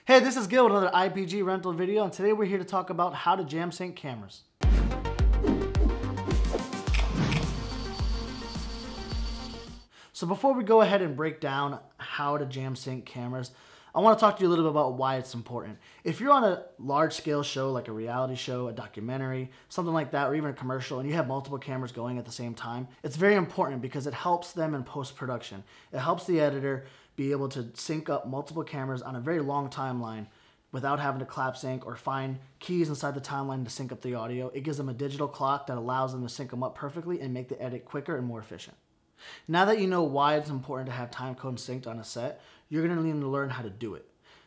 Hey, this is Gil with another IPG rental video, and today we're here to talk about how to jam sync cameras. So before we go ahead and break down how to jam sync cameras, I want to talk to you a little bit about why it's important. If you're on a large scale show, like a reality show, a documentary, something like that, or even a commercial, and you have multiple cameras going at the same time, it's very important because it helps them in post-production. It helps the editor be able to sync up multiple cameras on a very long timeline without having to clap sync or find keys inside the timeline to sync up the audio. It gives them a digital clock that allows them to sync them up perfectly and make the edit quicker and more efficient. Now that you know why it's important to have timecode synced on a set, you're going to need to learn how to do it.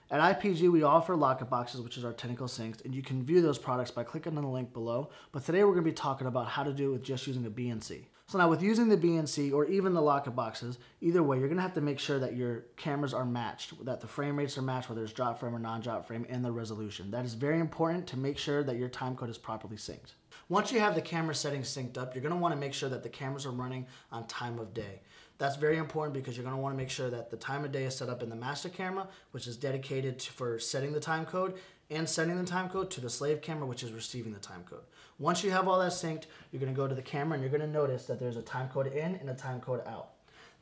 At IPG, we offer locket boxes, which is our technical syncs, and you can view those products by clicking on the link below. But today we're going to be talking about how to do it with just using a BNC. So now with using the BNC or even the locket boxes, either way, you're going to have to make sure that your cameras are matched, that the frame rates are matched, whether it's drop frame or non-drop frame, and the resolution. That is very important to make sure that your timecode is properly synced. Once you have the camera settings synced up, you're going to want to make sure that the cameras are running on time of day. That's very important because you're going to want to make sure that the time of day is set up in the master camera, which is dedicated for setting the time code, and sending the time code to the slave camera, which is receiving the time code. Once you have all that synced, you're going to go to the camera and you're going to notice that there's a time code in and a time code out.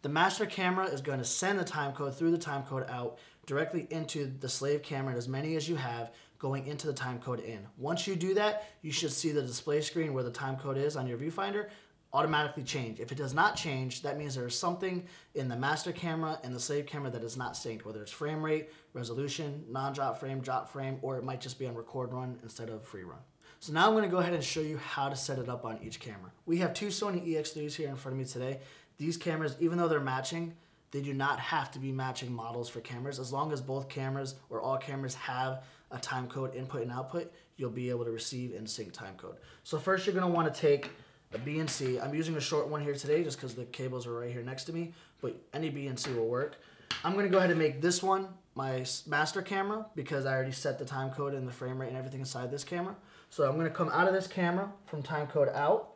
The master camera is going to send the time code through the time code out directly into the slave camera, as many as you have, going into the time code in. Once you do that, you should see the display screen where the time code is on your viewfinder automatically change. If it does not change, that means there is something in the master camera and the slave camera that is not synced, whether it's frame rate, resolution, non-drop frame, drop frame, or it might just be on record run instead of free run. So now I'm going to go ahead and show you how to set it up on each camera. We have two Sony EX3s here in front of me today. These cameras, even though they're matching, they do not have to be matching models for cameras. As long as both cameras or all cameras have a time code input and output, you'll be able to receive and sync time code. So first you're going to want to take a BNC. I'm using a short one here today just because the cables are right here next to me, but any BNC will work. I'm going to go ahead and make this one my master camera because I already set the time code and the frame rate and everything inside this camera. So I'm going to come out of this camera from time code out.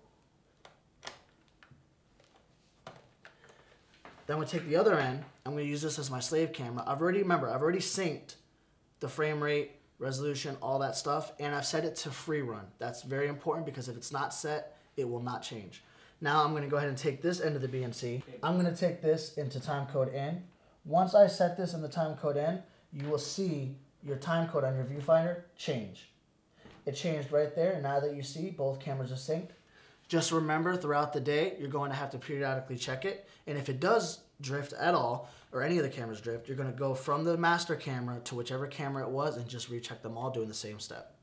Then we'll take the other end. I'm going to use this as my slave camera. I've already synced the frame rate, resolution, all that stuff, and I've set it to free run. That's very important because if it's not set, it will not change. Now I'm going to go ahead and take this end of the BNC. I'm going to take this into timecode in. Once I set this in the timecode in, you will see your timecode on your viewfinder change. It changed right there, and now that you see both cameras are synced. Just remember throughout the day, you're going to have to periodically check it, and if it does drift at all, or any of the cameras drift, you're going to go from the master camera to whichever camera it was and just recheck them all doing the same step.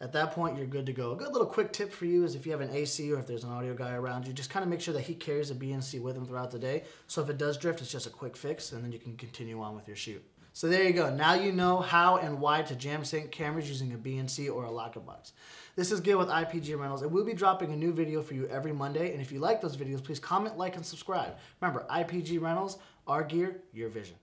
At that point, you're good to go. A good little quick tip for you is if you have an AC or if there's an audio guy around you, just kind of make sure that he carries a BNC with him throughout the day. So if it does drift, it's just a quick fix, and then you can continue on with your shoot. So there you go. Now you know how and why to jam sync cameras using a BNC or a locket box. This is Gil with IPG Rentals, and we'll be dropping a new video for you every Monday. And if you like those videos, please comment, like, and subscribe. Remember, IPG Rentals, our gear, your vision.